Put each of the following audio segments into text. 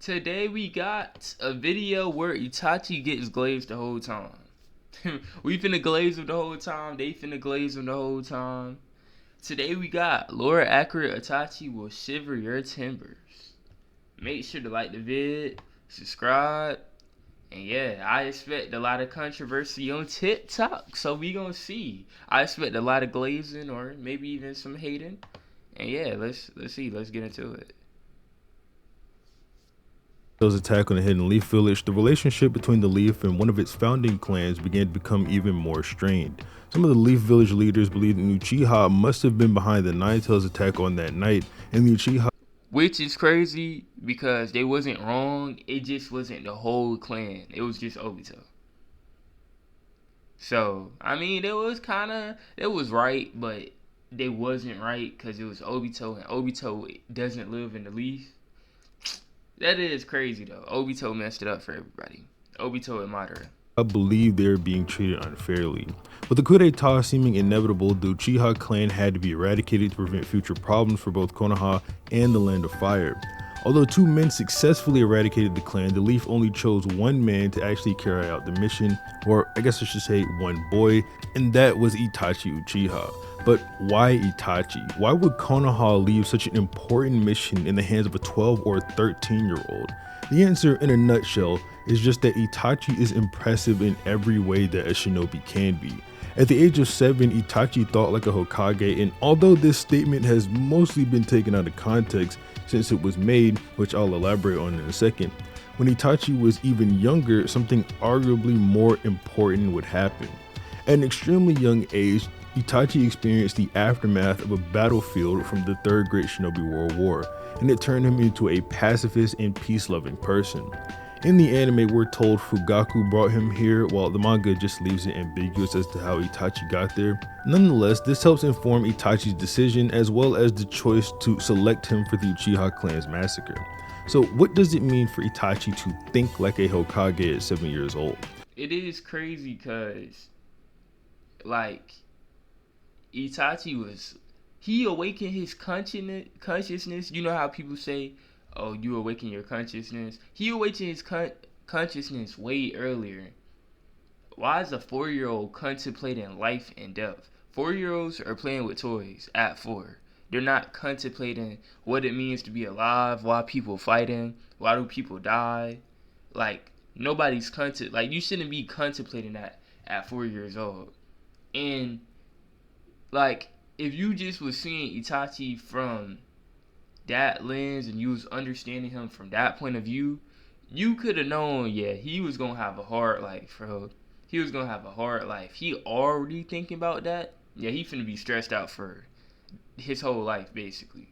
Today we got a video where Itachi gets glazed the whole time. We finna glaze him the whole time. They finna glaze him the whole time. Today we got lore accurate Itachi will shiver your timbers. Make sure to like the vid, subscribe, and yeah, I expect a lot of controversy on TikTok. So we gonna see. I expect a lot of glazing or maybe even some hating. And yeah, let's see. Let's get into it. Attack on the Hidden Leaf Village, the relationship between the Leaf and one of its founding clans began to become even more strained. Some of the Leaf Village leaders believed that Uchiha must have been behind the Nine-Tails attack on that night, and the Uchiha, which is crazy because they wasn't wrong. It just wasn't the whole clan. It was just Obito. So I mean, it was right, but they wasn't right because it was Obito, and Obito doesn't live in the Leaf. That is crazy though. Obito messed it up for everybody. Obito and Madara. I believe they were being treated unfairly. With the coup d'etat seeming inevitable, the Uchiha clan had to be eradicated to prevent future problems for both Konoha and the Land of Fire. Although two men successfully eradicated the clan, the Leaf only chose one man to actually carry out the mission, or I guess I should say one boy, and that was Itachi Uchiha. But why Itachi? Why would Konoha leave such an important mission in the hands of a 12 or 13-year-old? The answer, in a nutshell, is just that Itachi is impressive in every way that a shinobi can be. At the age of 7, Itachi thought like a Hokage, and although this statement has mostly been taken out of context since it was made, which I'll elaborate on in a second, when Itachi was even younger, something arguably more important would happen. At an extremely young age, Itachi experienced the aftermath of a battlefield from the Third Great Shinobi World War, and it turned him into a pacifist and peace-loving person. In the anime, we're told Fugaku brought him here, while the manga just leaves it ambiguous as to how Itachi got there. Nonetheless, this helps inform Itachi's decision as well as the choice to select him for the Uchiha clan's massacre. So what does it mean for Itachi to think like a Hokage at 7 years old? It is crazy because, like, Itachi he awakened his consciousness. You know how people say, oh, you awaken your consciousness? He awakened his consciousness way earlier. Why is a 4-year-old contemplating life and death? 4-year-olds are playing with toys at 4. They're not contemplating what it means to be alive, why people fighting, why do people die. Like, nobody's you shouldn't be contemplating that at 4 years old. And like, if you just was seeing Itachi from that lens and you was understanding him from that point of view, you could have known, yeah, he was gonna have a hard life, bro. He was gonna have a hard life. He already thinking about that. Yeah, he finna be stressed out for his whole life, basically.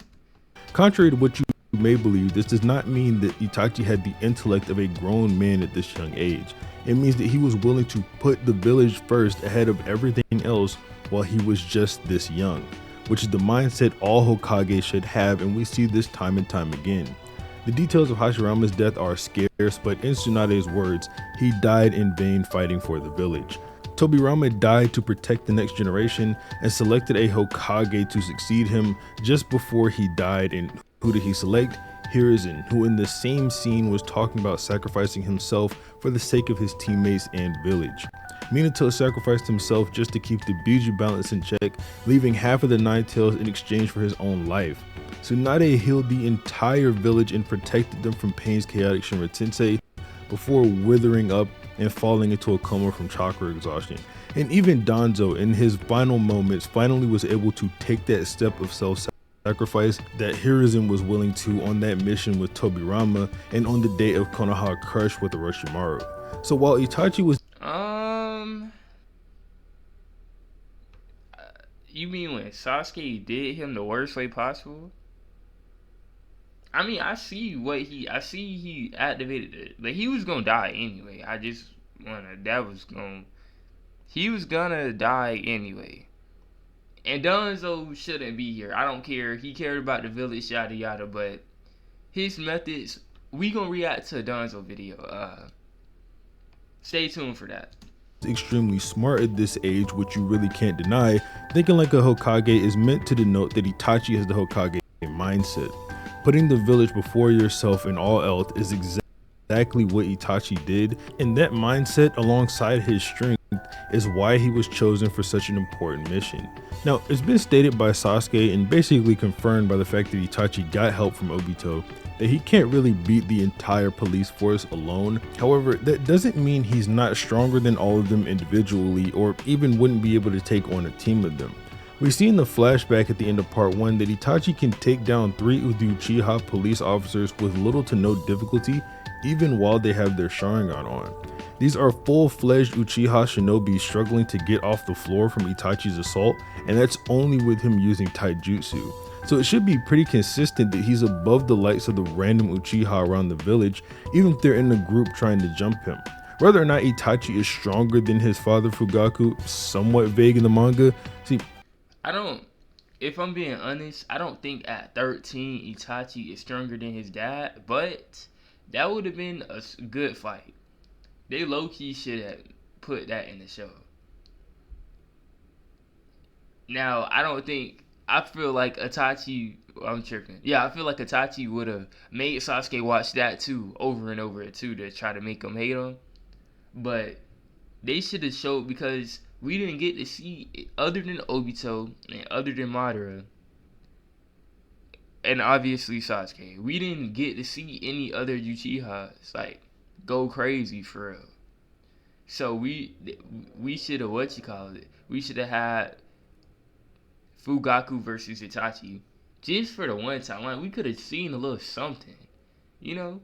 Contrary to what you may believe, this does not mean that Itachi had the intellect of a grown man at this young age. It means that he was willing to put the village first ahead of everything else while he was just this young, which is the mindset all Hokage should have, and we see this time and time again. The details of Hashirama's death are scarce, but in Tsunade's words, he died in vain fighting for the village. Tobirama died to protect the next generation and selected a Hokage to succeed him just before he died, and who did he select? Hiruzen, who in the same scene was talking about sacrificing himself for the sake of his teammates and village. Minato sacrificed himself just to keep the Biju balance in check, leaving half of the Nine-Tails in exchange for his own life. Tsunade healed the entire village and protected them from Pain's chaotic Shinra Tensei before withering up and falling into a coma from chakra exhaustion. And even Danzo, in his final moments, finally was able to take that step of self-sacrifice that Hiruzen was willing to on that mission with Tobirama and on the day of Konoha Crush with Orochimaru. So while Itachi was you mean when Sasuke did him the worst way possible? I mean, I see he activated it, but he was gonna die anyway. He was gonna die anyway. And Danzo shouldn't be here. I don't care. He cared about the village, yada yada, but his methods, we gonna react to a Danzo video. Stay tuned for that. Extremely smart at this age, which you really can't deny. Thinking like a Hokage is meant to denote that Itachi has the Hokage mindset. Putting the village before yourself in all else is exactly what Itachi did, and that mindset alongside his strength is why he was chosen for such an important mission. Now, it's been stated by Sasuke and basically confirmed by the fact that Itachi got help from Obito that he can't really beat the entire police force alone. However, that doesn't mean he's not stronger than all of them individually or even wouldn't be able to take on a team of them. We see in the flashback at the end of part 1 that Itachi can take down 3 of the Uchiha police officers with little to no difficulty, even while they have their Sharingan on. These are full-fledged Uchiha shinobi struggling to get off the floor from Itachi's assault, and that's only with him using taijutsu. So it should be pretty consistent that he's above the likes of the random Uchiha around the village, even if they're in a group trying to jump him. Whether or not Itachi is stronger than his father Fugaku, somewhat vague in the manga. See, if I'm being honest, I don't think at 13 Itachi is stronger than his dad, but that would have been a good fight. They low-key should have put that in the show. Now, I feel like Itachi, I'm tripping. Yeah, I feel like Itachi would have made Sasuke watch that too, over and over too, to try to make him hate him. But they should have showed, because we didn't get to see, other than Obito and other than Madara, and obviously Sasuke, we didn't get to see any other Uchihas like go crazy for real. So we should have we should have had Fugaku versus Itachi just for the one time. Like, we could have seen a little something, you know.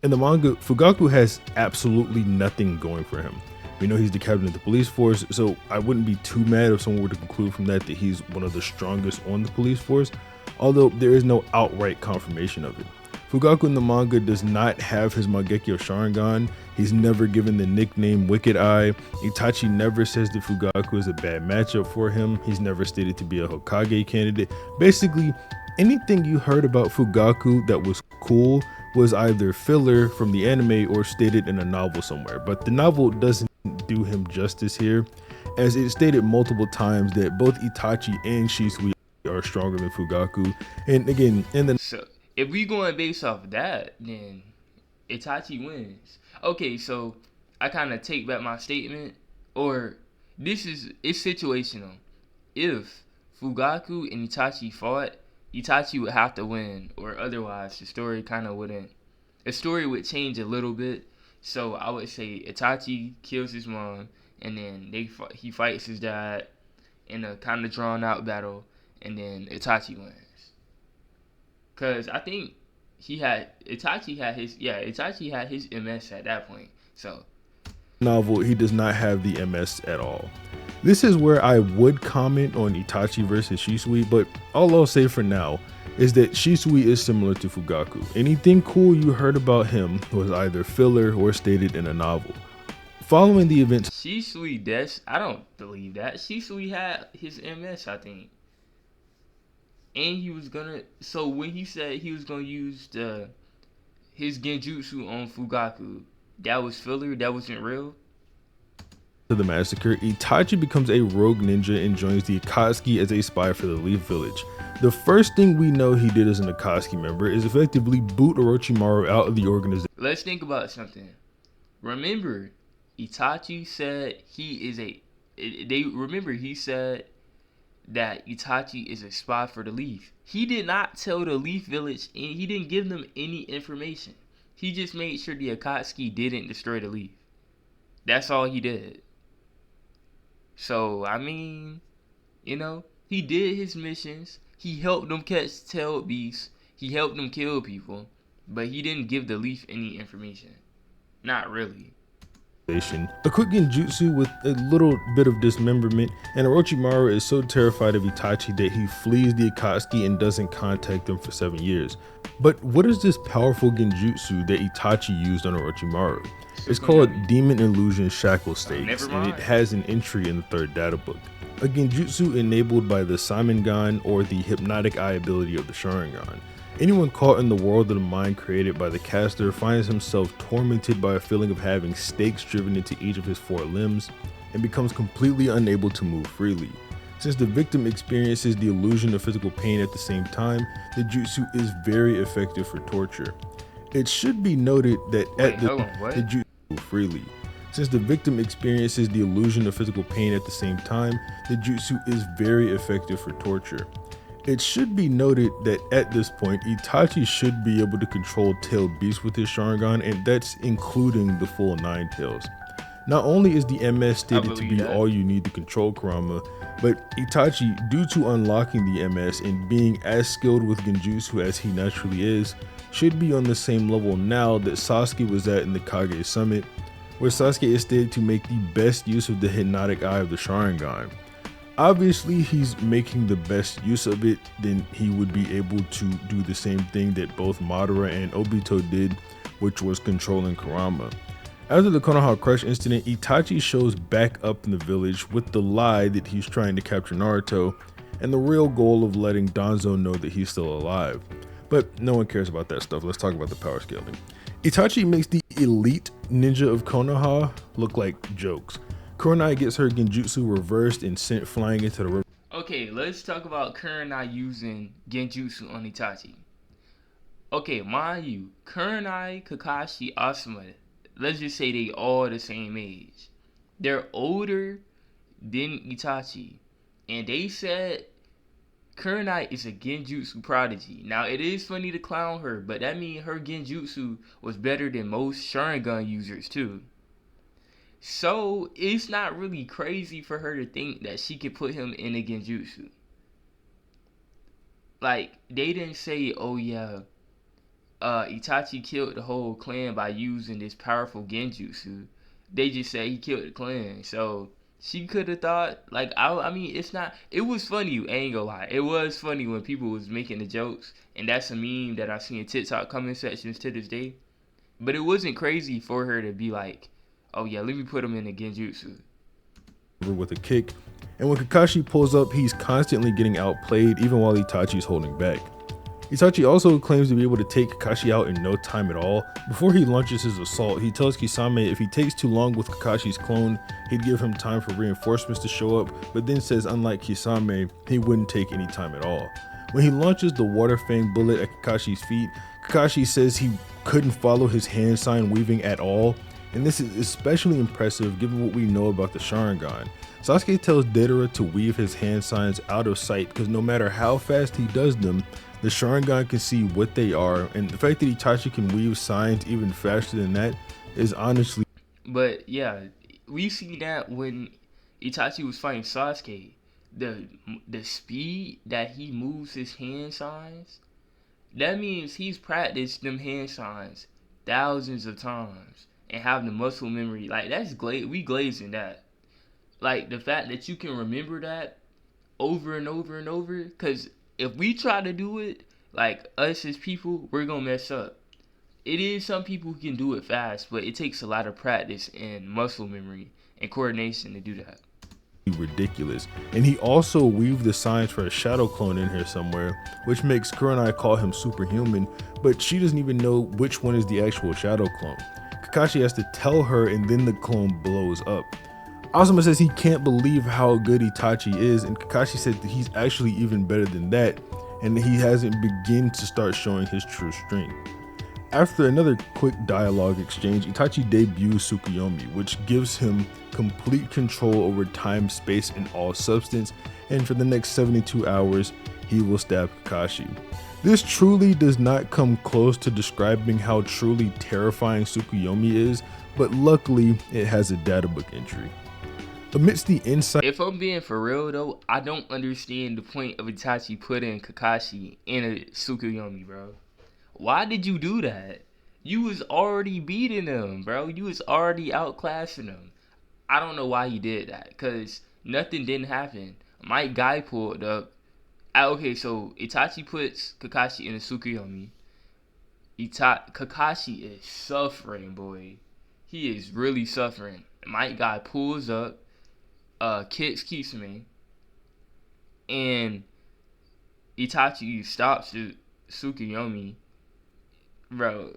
In the manga, Fugaku has absolutely nothing going for him. We know he's the captain of the police force, so I wouldn't be too mad if someone were to conclude from that he's one of the strongest on the police force, although there is no outright confirmation of it. Fugaku in the manga does not have his Mangekyo Sharingan. He's never given the nickname Wicked Eye. Itachi never says that Fugaku is a bad matchup for him. He's never stated to be a Hokage candidate. Basically, anything you heard about Fugaku that was cool was either filler from the anime or stated in a novel somewhere, but the novel doesn't do him justice here, as it stated multiple times that both Itachi and Shisui are stronger than Fugaku. And again, so if we going based off of that, then Itachi wins. Okay, so I kind of take back my statement, or it's situational. If Fugaku and Itachi fought, Itachi would have to win, or otherwise the story kind of wouldn't. The story would change a little bit. So I would say Itachi kills his mom, and then he fights his dad in a kind of drawn out battle, and then Itachi wins. Cause I think Itachi had his MS at that point. So novel, he does not have the MS at all. This is where I would comment on Itachi versus Shisui, but all I'll say for now is that Shisui is similar to Fugaku. Anything cool you heard about him was either filler or stated in a novel. Following the events, Shisui, I don't believe that. Shisui had his MS, I think. And he was gonna, so when he said he was gonna use his genjutsu on Fugaku, that was filler, that wasn't real. To the massacre, Itachi becomes a rogue ninja and joins the Akatsuki as a spy for the Leaf Village. The first thing we know he did as an Akatsuki member is effectively boot Orochimaru out of the organization. Let's think about something. Remember, Itachi said he said that Itachi is a spy for the Leaf. He did not tell the Leaf Village, and he didn't give them any information. He just made sure the Akatsuki didn't destroy the Leaf. That's all he did. So, I mean, you know, he did his missions. He helped them catch tailed beasts. He helped them kill people. But he didn't give the Leaf any information. Not really. A quick genjutsu with a little bit of dismemberment, and Orochimaru is so terrified of Itachi that he flees the Akatsuki and doesn't contact them for 7 years. But what is this powerful genjutsu that Itachi used on Orochimaru? It's called Demon Illusion Shackle Stakes, and it has an entry in the 3rd data book. A genjutsu enabled by the Saimongan, or the hypnotic eye ability of the Sharingan. Anyone caught in the world of the mind created by the caster finds himself tormented by a feeling of having stakes driven into each of his 4 limbs and becomes completely unable to move freely. Since the victim experiences the illusion of physical pain at the same time, the jutsu is very effective for torture. It should be noted that Wait, hold on, the what? jutsu freely. Since the victim experiences the illusion of physical pain at the same time, the jutsu is very effective for torture. It should be noted that at this point, Itachi should be able to control tailed beasts with his Sharingan, and that's including the full 9 tails. Not only is the MS I stated to believe be that. all you need to control Kurama, but Itachi, due to unlocking the MS and being as skilled with Genjutsu as he naturally is, should be on the same level now that Sasuke was at in the Kage Summit, where Sasuke is stated to make the best use of the Hypnotic Eye of the Sharingan. Obviously, he's making the best use of it, then he would be able to do the same thing that both Madara and Obito did, which was controlling Kurama. After the Konoha Crush incident, Itachi shows back up in the village with the lie that he's trying to capture Naruto and the real goal of letting Danzo know that he's still alive. But no one cares about that stuff. Let's talk about the power scaling. Itachi makes the elite ninja of Konoha look like jokes. Kurenai gets her genjutsu reversed and sent flying into the river. Okay, let's talk about Kurenai using Genjutsu on Itachi. Okay, mind you, Kurenai, Kakashi, Asuma, let's just say they all the same age. They're older than Itachi. And they said Kurenai is a Genjutsu prodigy. Now, it is funny to clown her, but that means her Genjutsu was better than most Sharingan users, too. So, it's not really crazy for her to think that she could put him in a Genjutsu. Like, they didn't say, oh yeah, Itachi killed the whole clan by using this powerful Genjutsu. They just said he killed the clan. So, she could have thought, like, I mean, it's not, it was funny, I ain't gonna lie. It was funny when people was making the jokes, and that's a meme that I see in TikTok comment sections to this day. But it wasn't crazy for her to be like, oh yeah, let me put him in a Genjutsu. With a kick, and when Kakashi pulls up, he's constantly getting outplayed even while Itachi's holding back. Itachi also claims to be able to take Kakashi out in no time at all. Before he launches his assault, he tells Kisame if he takes too long with Kakashi's clone, he'd give him time for reinforcements to show up, but then says unlike Kisame, he wouldn't take any time at all. When he launches the Water Fang bullet at Kakashi's feet, Kakashi says he couldn't follow his hand sign weaving at all, and this is especially impressive given what we know about the Sharingan. Sasuke tells Deidara to weave his hand signs out of sight because no matter how fast he does them, the Sharingan can see what they are, and the fact that Itachi can weave signs even faster than that is honestly. But yeah, we see that when Itachi was fighting Sasuke, the the speed that he moves his hand signs, that means he's practiced them hand signs thousands of times and having the muscle memory. Like that's we glazing that. Like the fact that you can remember that over and over and over. Cause if we try to do it, like us as people, we're gonna mess up. It is some people who can do it fast, but it takes a lot of practice and muscle memory and coordination to do that. Ridiculous. And he also weaved the signs for a shadow clone in here somewhere, which makes Kurenai call him superhuman, but she doesn't even know which one is the actual shadow clone. Kakashi has to tell her and then the clone blows up. Asuma says he can't believe how good Itachi is, and Kakashi said that he's actually even better than that, and he hasn't begun to start showing his true strength. After another quick dialogue exchange, Itachi debuts Tsukuyomi, which gives him complete control over time, space, and all substance, and for the next 72 hours, he will stab Kakashi. This truly does not come close to describing how truly terrifying Tsukuyomi is, but luckily it has a databook entry. Amidst the insight. If I'm being for real though, I don't understand the point of Itachi putting Kakashi in a Tsukuyomi, bro. Why did you do that? You was already beating him, bro. You was already outclassing him. I don't know why he did that, cause nothing didn't happen. Mike Guy pulled up. Okay, so Itachi puts Kakashi in a Tsukuyomi. Kakashi is suffering, boy. He is really suffering. Mike Guy pulls up, kicks Kisame, and Itachi stops the Tsukuyomi. Bro,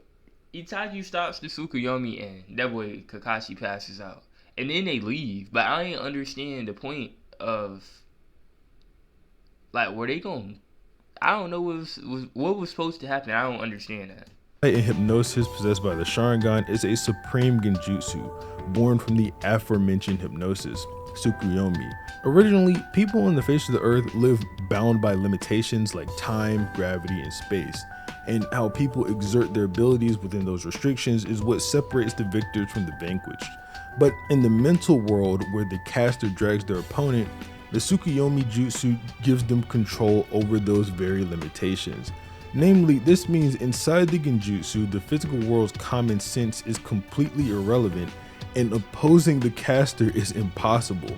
Itachi stops the Tsukuyomi and that boy Kakashi passes out. And then they leave. But I ain't understand the point of Like, were they going? I don't know what was supposed to happen. I don't understand that. In hypnosis possessed by the Sharingan is a supreme genjutsu born from the aforementioned hypnosis, Tsukuyomi. Originally, people on the face of the earth live bound by limitations like time, gravity, and space, and how people exert their abilities within those restrictions is what separates the victors from the vanquished. But in the mental world where the caster drags their opponent, the Tsukuyomi Jutsu gives them control over those very limitations. Namely, this means inside the genjutsu, the physical world's common sense is completely irrelevant, and opposing the caster is impossible.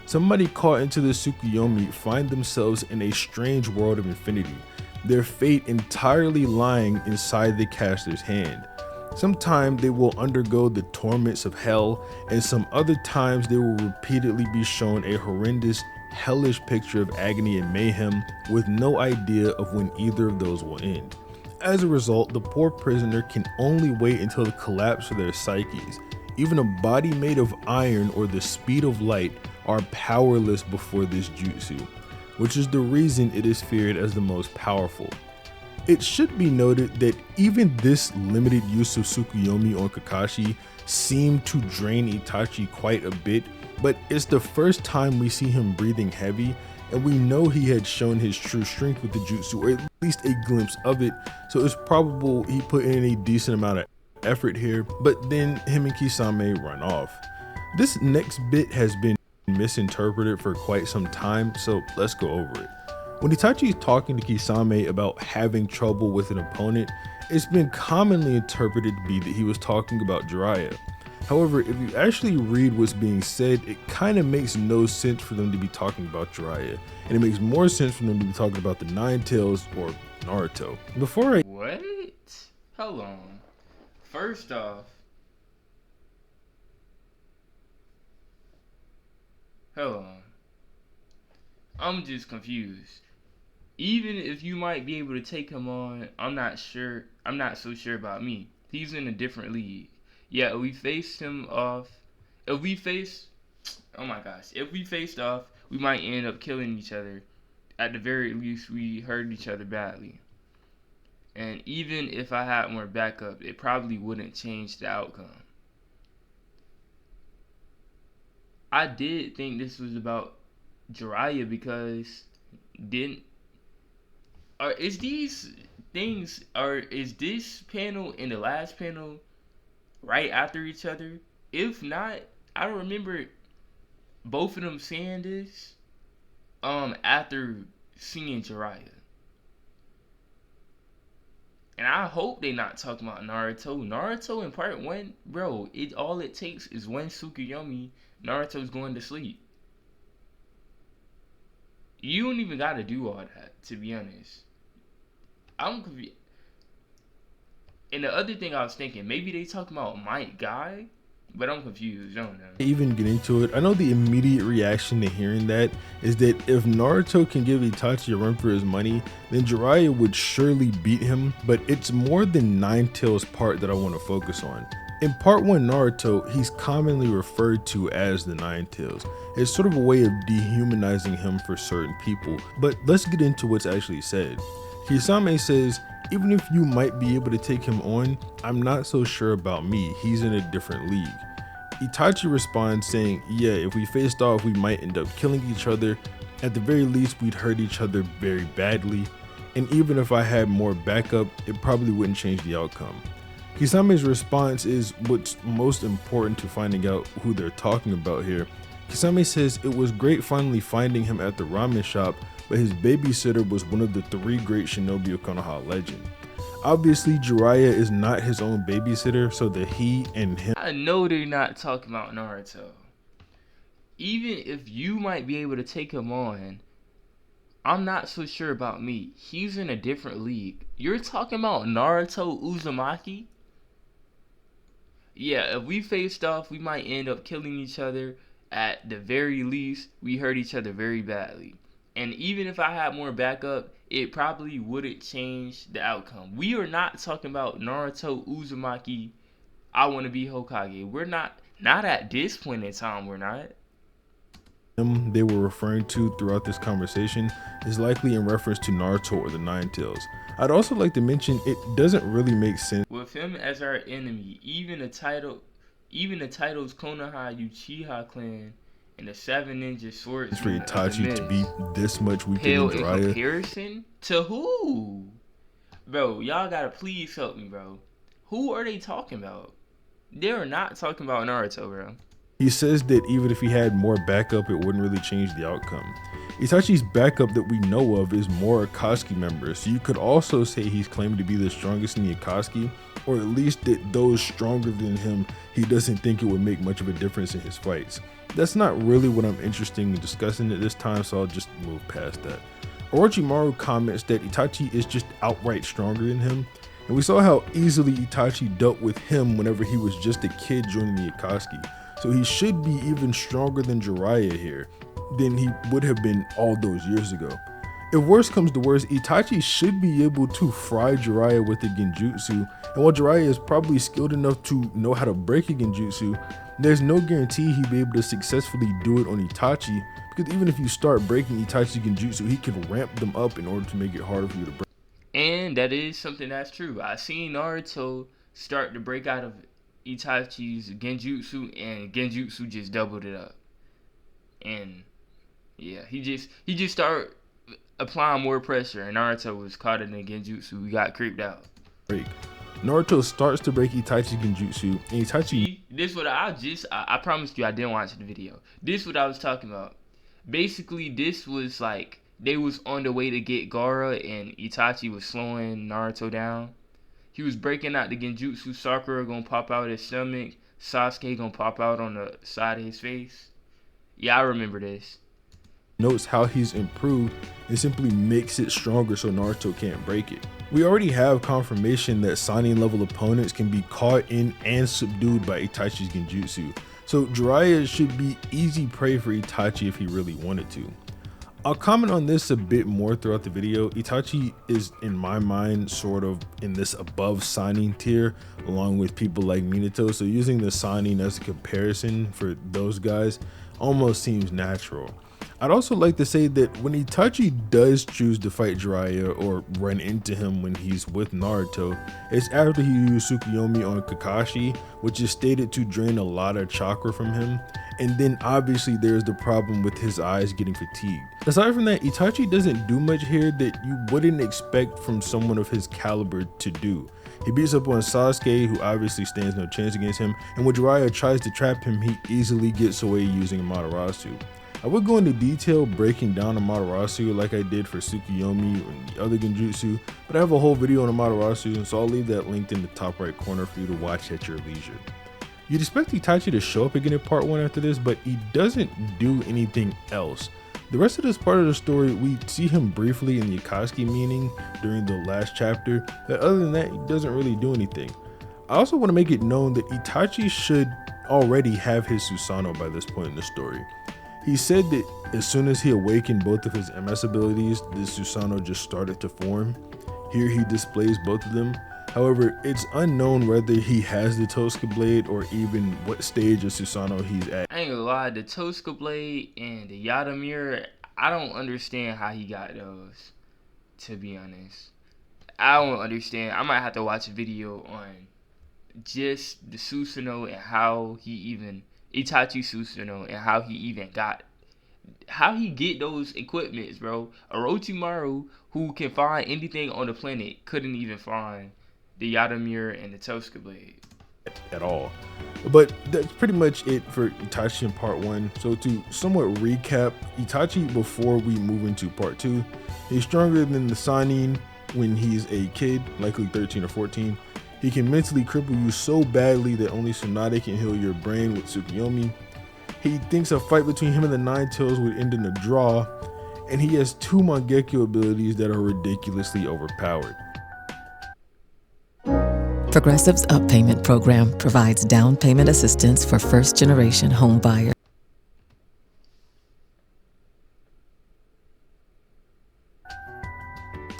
Somebody caught into the Tsukuyomi find themselves in a strange world of infinity, their fate entirely lying inside the caster's hand. Sometimes they will undergo the torments of hell, and some other times they will repeatedly be shown a horrendous, hellish picture of agony and mayhem with no idea of when either of those will end. As a result, the poor prisoner can only wait until the collapse of their psyches. Even a body made of iron or the speed of light are powerless before this jutsu, which is the reason it is feared as the most powerful. It should be noted that even this limited use of Tsukuyomi on Kakashi seemed to drain Itachi quite a bit, but it's the first time we see him breathing heavy, and we know he had shown his true strength with the jutsu, or at least a glimpse of it, so it's probable he put in a decent amount of effort here, but then him and Kisame run off. This next bit has been misinterpreted for quite some time, so let's go over it. When Itachi is talking to Kisame about having trouble with an opponent, it's been commonly interpreted to be that he was talking about Jiraiya. However, if you actually read what's being said, it kind of makes no sense for them to be talking about Jiraiya, and it makes more sense for them to be talking about the Nine Tails or Naruto. What? Hold on. First off, hold on. I'm just confused. Even if you might be able to take him on, I'm not sure. I'm not so sure about me. He's in a different league. Yeah, we faced him off. If we face, oh my gosh, if we faced off, we might end up killing each other. At the very least, we hurt each other badly. And even if I had more backup, it probably wouldn't change the outcome. I did think this was about Jiraiya because didn't is these things is this panel and the last panel right after each other? If not, I remember both of them saying this after seeing Jiraiya. And I hope they not talking about Naruto. Naruto in part one, bro, all it takes is one Tsukuyomi, Naruto's going to sleep. You don't even gotta do all that, to be honest. I'm confused. And the other thing I was thinking, maybe they talking about Might Guy, but I'm confused. I don't know. Even get into it, I know the immediate reaction to hearing that is that if Naruto can give Itachi a run for his money, then Jiraiya would surely beat him, but it's more than Nine Tails' part that I want to focus on. In part 1 Naruto, he's commonly referred to as the Nine Tails. It's sort of a way of dehumanizing him for certain people, but let's get into what's actually said. Kisame says, even if you might be able to take him on, I'm not so sure about me, he's in a different league. Itachi responds saying, yeah, if we faced off, we might end up killing each other. At the very least, we'd hurt each other very badly. And even if I had more backup, it probably wouldn't change the outcome. Kisame's response is what's most important to finding out who they're talking about here. Kisame says it was great finally finding him at the ramen shop, but his babysitter was one of the 3 great shinobi of Konoha legend. Obviously, Jiraiya is not his own babysitter, so that he and him... I know they're not talking about Naruto. Even if you might be able to take him on, I'm not so sure about me. He's in a different league. You're talking about Naruto Uzumaki? Yeah, if we faced off, we might end up killing each other. At the very least, we hurt each other very badly. And even if I had more backup, it probably wouldn't change the outcome. We are not talking about Naruto Uzumaki, I want to be Hokage. We're not at this point in time, we're not. they were referring to throughout this conversation is likely in reference to Naruto or the Nine Tails. I'd also like to mention it doesn't really make sense with him as our enemy. Even the titles Konoha Uchiha clan and the Seven Ninja for Swordsmen of the Itachi to be Mist this much weaker pale than in Jiraiya. comparison to who? Bro, y'all gotta please help me, bro. Who are they talking about? They're not talking about Naruto, bro. He says that even if he had more backup, it wouldn't really change the outcome. Itachi's backup that we know of is more Akatsuki members, so you could also say he's claimed to be the strongest in the Akatsuki, or at least that those stronger than him, he doesn't think it would make much of a difference in his fights. That's not really what I'm interested in discussing at this time, so I'll just move past that. Orochimaru comments that Itachi is just outright stronger than him, and we saw how easily Itachi dealt with him whenever he was just a kid joining the Akatsuki. So he should be even stronger than Jiraiya here than he would have been all those years ago. If worse comes to worse, Itachi should be able to fry Jiraiya with the genjutsu, and while Jiraiya is probably skilled enough to know how to break a genjutsu, there's no guarantee he'd be able to successfully do it on Itachi, because even if you start breaking Itachi's genjutsu, he can ramp them up in order to make it harder for you to break. And that is something that's true. I seen Naruto start to break out of Itachi's genjutsu, and genjutsu just doubled it up. And yeah, he just started applying more pressure, and Naruto was caught in the genjutsu. We got creeped out. Naruto starts to break Itachi's genjutsu, and Itachi. See, this what I promised you I didn't watch the video. This what I was talking about. Basically, this was like they was on the way to get Gaara, and Itachi was slowing Naruto down. He was breaking out the genjutsu. Sakura gonna pop out his stomach. Sasuke gonna pop out on the side of his face. Yeah, I remember this. Notes how he's improved and simply makes it stronger so Naruto can't break it. We already have confirmation that Sannin level opponents can be caught in and subdued by Itachi's genjutsu, so Jiraiya should be easy prey for Itachi if he really wanted to. I'll comment on this a bit more throughout the video. Itachi is, in my mind, sort of in this above Sannin tier, along with people like Minato, so using the Sannin as a comparison for those guys almost seems natural. I'd also like to say that when Itachi does choose to fight Jiraiya or run into him when he's with Naruto, it's after he used Tsukuyomi on Kakashi, which is stated to drain a lot of chakra from him, and then obviously there's the problem with his eyes getting fatigued. Aside from that, Itachi doesn't do much here that you wouldn't expect from someone of his caliber to do. He beats up on Sasuke, who obviously stands no chance against him, and when Jiraiya tries to trap him, he easily gets away using Amaterasu. I would go into detail breaking down Amaterasu like I did for Tsukuyomi and the other genjutsu, but I have a whole video on Amaterasu, so I'll leave that linked in the top right corner for you to watch at your leisure. You'd expect Itachi to show up again in part 1 after this, but he doesn't do anything else. The rest of this part of the story, we see him briefly in the Akatsuki meeting during the last chapter, but other than that, he doesn't really do anything. I also want to make it known that Itachi should already have his Susanoo by this point in the story. He said that as soon as he awakened both of his MS abilities, the Susanoo just started to form. Here he displays both of them. However, it's unknown whether he has the Tosuka Blade or even what stage of Susanoo he's at. I ain't gonna lie, the Tosuka Blade and the Yada Mirror, I don't understand how he got those, to be honest. I don't understand. I might have to watch a video on just the Susanoo and how he even Itachi Susanoo and how he get those equipments, bro. Orochimaru, who can find anything on the planet, couldn't even find the Yada Mirror and the Tosuka Blade at all. But that's pretty much it for Itachi in part 1. So to somewhat recap, Itachi before we move into part 2, he's stronger than the Sannin when he's a kid, likely 13 or 14. He can mentally cripple you so badly that only Tsunade can heal your brain with Tsukuyomi. He thinks a fight between him and the Nine Tails would end in a draw, and he has 2 Mangekyo abilities that are ridiculously overpowered. Progressive's Up Payment program provides down payment assistance for first-generation home buyers.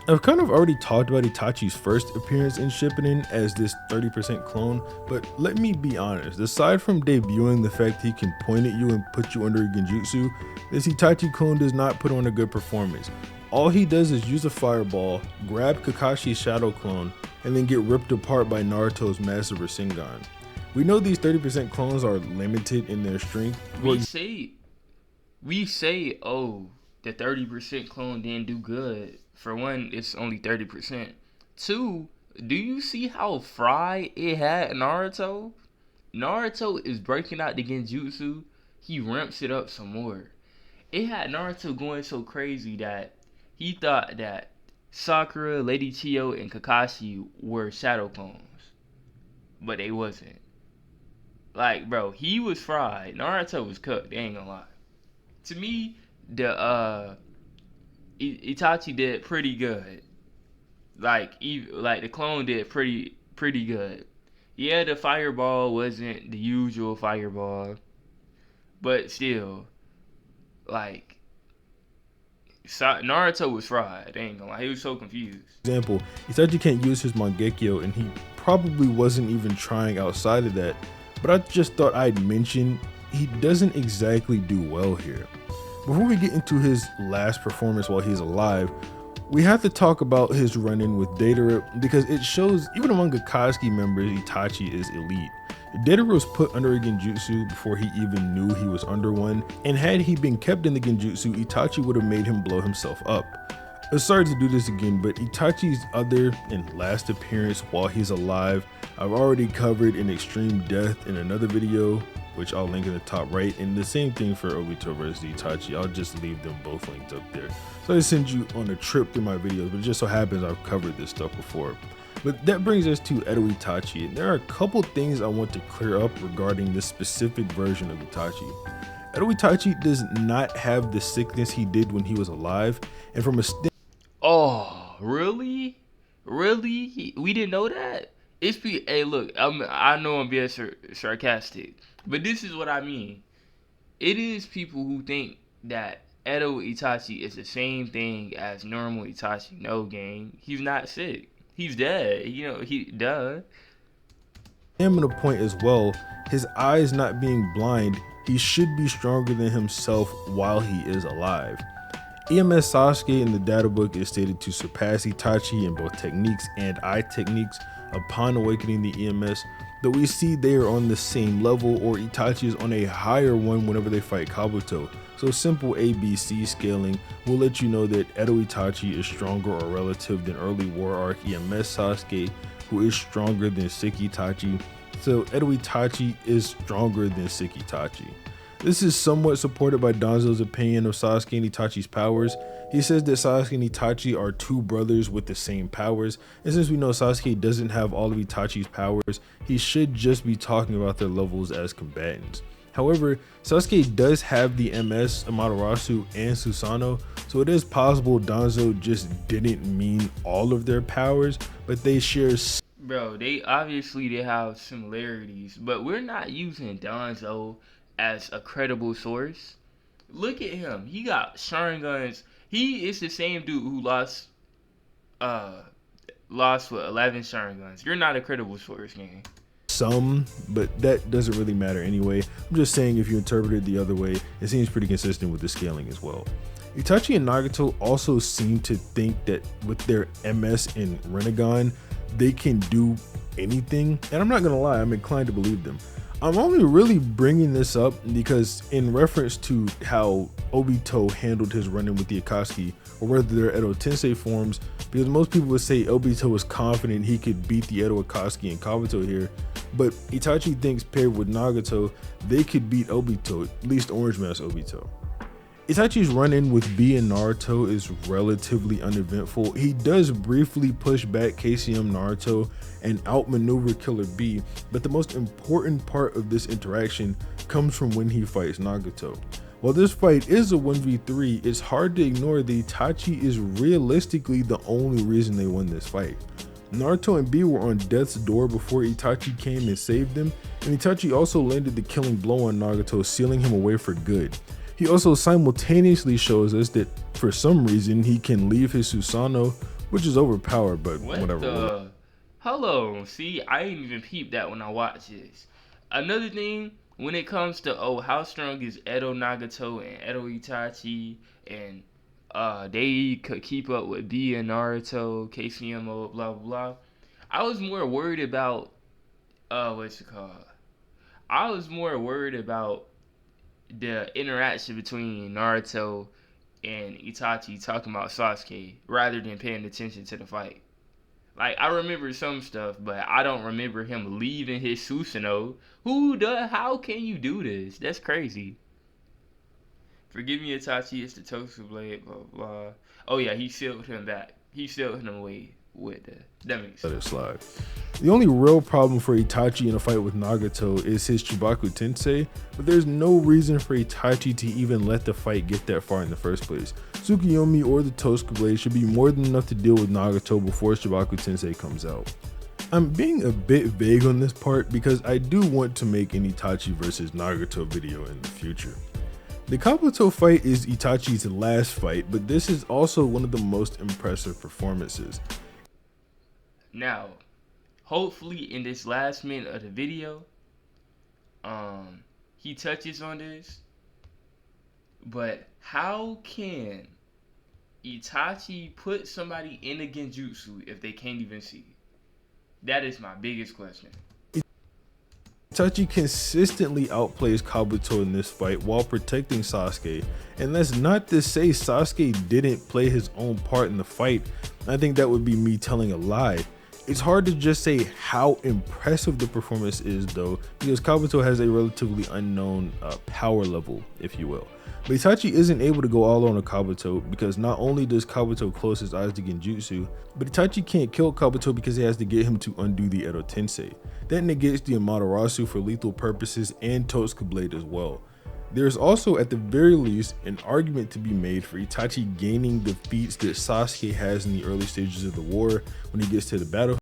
I've kind of already talked about Itachi's first appearance in Shippuden as this 30% clone, but let me be honest, aside from debuting the fact he can point at you and put you under a genjutsu, this Itachi clone does not put on a good performance. All he does is use a fireball, grab Kakashi's shadow clone, and then get ripped apart by Naruto's massive Rasengan. We know these 30% clones are limited in their strength. We say, oh, the 30% clone didn't do good. For one, it's only 30%. Two, do you see how fried it had Naruto? Naruto is breaking out the genjutsu. He ramps it up some more. It had Naruto going so crazy that he thought that Sakura, Lady Chiyo, and Kakashi were shadow clones. But they wasn't. Like, bro, he was fried. Naruto was cooked. They ain't gonna lie. To me, the Itachi did pretty good. Like the clone did pretty good. Yeah, the fireball wasn't the usual fireball, but still, like Naruto was fried. They ain't gonna lie. He was so confused. Example, Itachi can't use his Mangekyo, and he probably wasn't even trying outside of that. But I just thought I'd mention he doesn't exactly do well here. Before we get into his last performance while he's alive, we have to talk about his run-in with Deidara because it shows even among Akatsuki members, Itachi is elite. Deidara was put under a genjutsu before he even knew he was under one, and had he been kept in the genjutsu, Itachi would have made him blow himself up. I'm sorry to do this again, but Itachi's other and last appearance while he's alive, I've already covered in extreme death in another video, which I'll link in the top right, and the same thing for Obito versus Itachi. I'll just leave them both linked up there. So I send you on a trip through my videos, but it just so happens I've covered this stuff before. But that brings us to Edo Itachi, and there are a couple things I want to clear up regarding this specific version of Itachi. Edo Itachi does not have the sickness he did when he was alive, and from a Oh, really? Really? We didn't know that? Hey, look, I know I'm being sarcastic, but this is what I mean. It is people who think that Edo Itachi is the same thing as normal Itachi. No, gang. He's not sick. He's dead. Duh. stamina point as well, his eyes not being blind, he should be stronger than himself while he is alive. EMS Sasuke in the data book is stated to surpass Itachi in both techniques and eye techniques upon awakening the EMS, though we see they are on the same level or Itachi is on a higher one whenever they fight Kabuto. So simple ABC scaling will let you know that Edo Itachi is stronger or relative than early War Arc EMS Sasuke, who is stronger than sick Itachi. So Edo Itachi is stronger than sick Itachi. This is somewhat supported by Danzo's opinion of Sasuke and Itachi's powers. He says that Sasuke and Itachi are two brothers with the same powers, and since we know Sasuke doesn't have all of Itachi's powers, he should just be talking about their levels as combatants. However, Sasuke does have the MS, Amaterasu, and Susanoo, so it is possible Danzo just didn't mean all of their powers, but they share. Bro, they have similarities, but we're not using Danzo as a credible source. Look at him. He got Sharingans. He is the same dude who lost with 11 Sharingans. You're not a credible source, gang. Some, but that doesn't really matter anyway. I'm just saying if you interpret it the other way, it seems pretty consistent with the scaling as well. Itachi and Nagato also seem to think that with their MS and Rinnegan, they can do anything, and I'm not gonna lie, I'm inclined to believe them. I'm only really bringing this up because in reference to how Obito handled his run-in with the Akatsuki, or whether they're Edo Tensei forms, because most people would say Obito was confident he could beat the Edo Akatsuki and Kabuto here, but Itachi thinks paired with Nagato, they could beat Obito, at least Orange Mask Obito. Itachi's run-in with B and Naruto is relatively uneventful. He does briefly push back KCM Naruto and outmaneuver Killer B, but the most important part of this interaction comes from when he fights Nagato. While this fight is a 1v3, it's hard to ignore that Itachi is realistically the only reason they won this fight. Naruto and B were on death's door before Itachi came and saved them, and Itachi also landed the killing blow on Nagato, sealing him away for good. He also simultaneously shows us that for some reason he can leave his Susanoo, which is overpowered, but What whatever. the? Hello. See, I didn't even peep that when I watched this. Another thing, when it comes to how strong is Edo Nagato and Edo Itachi, and they could keep up with B and Naruto, KCMO, blah blah blah. I was more worried about what's it called? I was more worried about the interaction between Naruto and Itachi talking about Sasuke rather than paying attention to the fight. Like, I remember some stuff, but I don't remember him leaving his Susanoo. How can you do this? That's crazy. Forgive me, Itachi, it's the Tosu Blade, blah, blah. Oh, yeah, he sealed him back. He sealed him away with the. That makes sense. Let it slide. The only real problem for Itachi in a fight with Nagato is his Chubaku Tensei, but there's no reason for Itachi to even let the fight get that far in the first place. Tsukuyomi or the Tosu Blade should be more than enough to deal with Nagato before Chubaku Tensei comes out. I'm being a bit vague on this part because I do want to make an Itachi versus Nagato video in the future. The Kabuto fight is Itachi's last fight, but this is also one of the most impressive performances. Now, hopefully in this last minute of the video, he touches on this. But how can Itachi put somebody in a genjutsu if they can't even see? That is my biggest question. Itachi consistently outplays Kabuto in this fight while protecting Sasuke, and that's not to say Sasuke didn't play his own part in the fight. I think that would be me telling a lie. It's hard to just say how impressive the performance is though, because Kabuto has a relatively unknown power level, if you will. But Itachi isn't able to go all on a Kabuto because not only does Kabuto close his eyes to Genjutsu, but Itachi can't kill Kabuto because he has to get him to undo the Edo Tensei. That negates the Amaterasu for lethal purposes and Totsuka Blade as well. There's also, at the very least, an argument to be made for Itachi gaining the feats that Sasuke has in the early stages of the war when he gets to the battle.